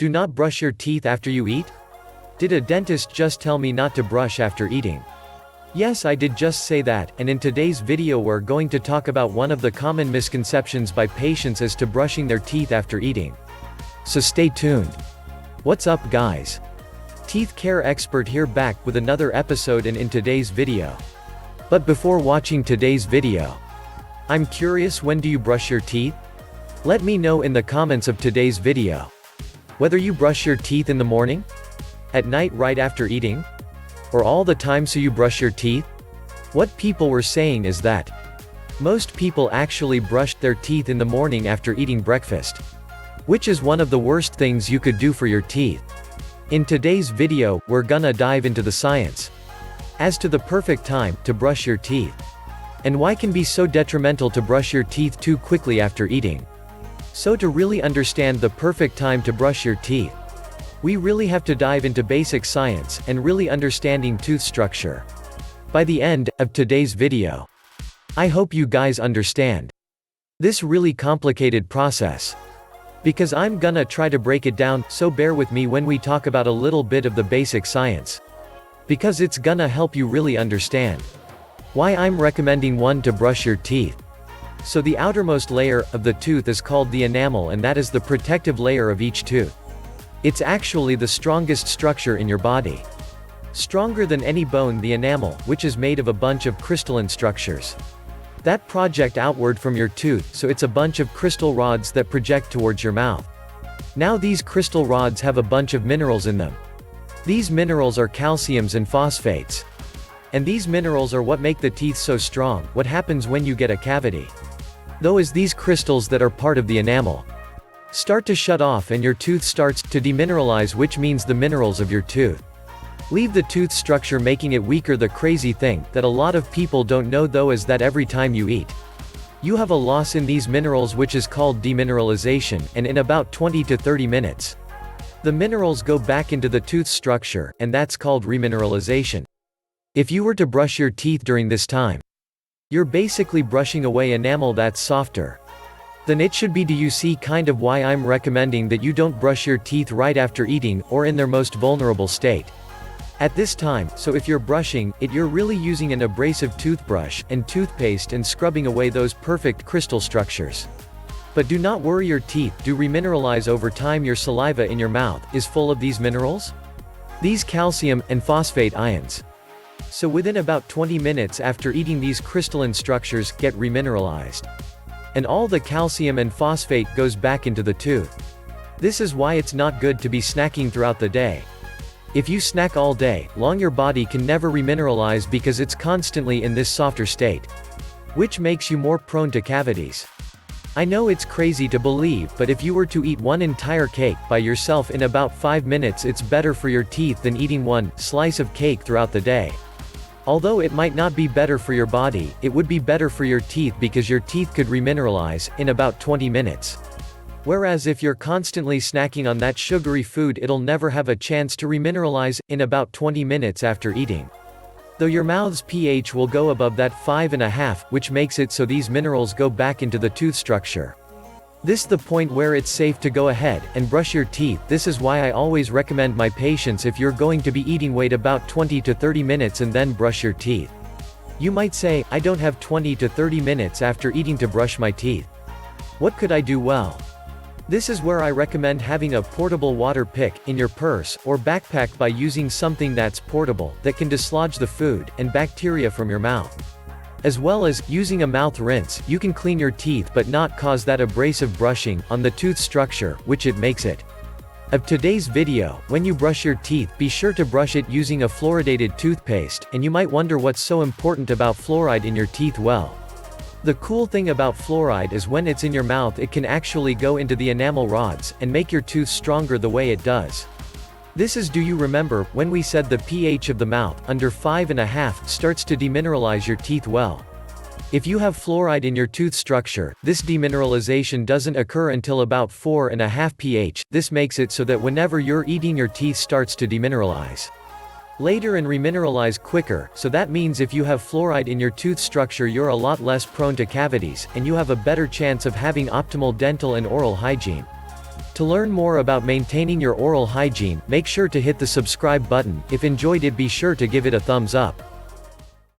Do not brush your teeth after you eat? Did a dentist just tell me not to brush after eating? Yes, I did just say that, and in today's video we're going to talk about one of the common misconceptions by patients as to brushing their teeth after eating. So stay tuned. What's up guys? Teeth care expert here back with another episode and in today's video. But before watching today's video, I'm curious, when do you brush your teeth? Let me know in the comments of today's video. Whether you brush your teeth in the morning, at night right after eating, or all the time so you brush your teeth? What people were saying is that most people actually brushed their teeth in the morning after eating breakfast, which is one of the worst things you could do for your teeth. In today's video, we're gonna dive into the science as to the perfect time to brush your teeth, and why can be so detrimental to brush your teeth too quickly after eating. So to really understand the perfect time to brush your teeth, we really have to dive into basic science and really understanding tooth structure. By the end of today's video, I hope you guys understand this really complicated process, because I'm gonna try to break it down, so bear with me when we talk about a little bit of the basic science, because it's gonna help you really understand why I'm recommending one to brush your teeth. So the outermost layer of the tooth is called the enamel, and that is the protective layer of each tooth. It's actually the strongest structure in your body. Stronger than any bone, the enamel, which is made of a bunch of crystalline structures that project outward from your tooth, so it's a bunch of crystal rods that project towards your mouth. Now these crystal rods have a bunch of minerals in them. These minerals are calciums and phosphates. And these minerals are what make the teeth so strong. What happens when you get a cavity, though, is these crystals that are part of the enamel start to shut off and your tooth starts to demineralize, which means the minerals of your tooth leave the tooth structure, making it weaker. The crazy thing that a lot of people don't know though is that every time you eat, you have a loss in these minerals, which is called demineralization, and in about 20 to 30 minutes, the minerals go back into the tooth structure, and that's called remineralization. If you were to brush your teeth during this time, you're basically brushing away enamel that's softer than it should be. Do you see kind of why I'm recommending that you don't brush your teeth right after eating, or in their most vulnerable state at this time? So if you're brushing it, you're really using an abrasive toothbrush and toothpaste and scrubbing away those perfect crystal structures. But do not worry, your teeth do remineralize over time. Your saliva in your mouth is full of these minerals, these calcium and phosphate ions. So within about 20 minutes after eating, these crystalline structures get remineralized, and all the calcium and phosphate goes back into the tooth. This is why it's not good to be snacking throughout the day. If you snack all day long, your body can never remineralize because it's constantly in this softer state, which makes you more prone to cavities. I know it's crazy to believe, but if you were to eat one entire cake by yourself in about 5 minutes, it's better for your teeth than eating one slice of cake throughout the day. Although it might not be better for your body, it would be better for your teeth because your teeth could remineralize in about 20 minutes. Whereas if you're constantly snacking on that sugary food, it'll never have a chance to remineralize in about 20 minutes after eating. Though your mouth's pH will go above that 5.5, which makes it so these minerals go back into the tooth structure. This is the point where it's safe to go ahead and brush your teeth. This is why I always recommend my patients, if you're going to be eating, wait about 20 to 30 minutes and then brush your teeth. You might say, I don't have 20 to 30 minutes after eating to brush my teeth. What could I do? Well, this is where I recommend having a portable water pick in your purse or backpack by using something that's portable that can dislodge the food and bacteria from your mouth. As well as using a mouth rinse, you can clean your teeth but not cause that abrasive brushing on the tooth structure, which it makes it. Of today's video, when you brush your teeth, be sure to brush it using a fluoridated toothpaste, and you might wonder what's so important about fluoride in your teeth. Well, the cool thing about fluoride is when it's in your mouth, it can actually go into the enamel rods and make your tooth stronger the way it does. This is, do you remember when we said the pH of the mouth under 5.5 starts to demineralize your teeth? Well, if you have fluoride in your tooth structure, this demineralization doesn't occur until about 4.5 pH. This makes it so that whenever you're eating, your teeth starts to demineralize later and remineralize quicker. So that means if you have fluoride in your tooth structure, you're a lot less prone to cavities, and you have a better chance of having optimal dental and oral hygiene. To learn more about maintaining your oral hygiene, make sure to hit the subscribe button. If enjoyed it, be sure to give it a thumbs up.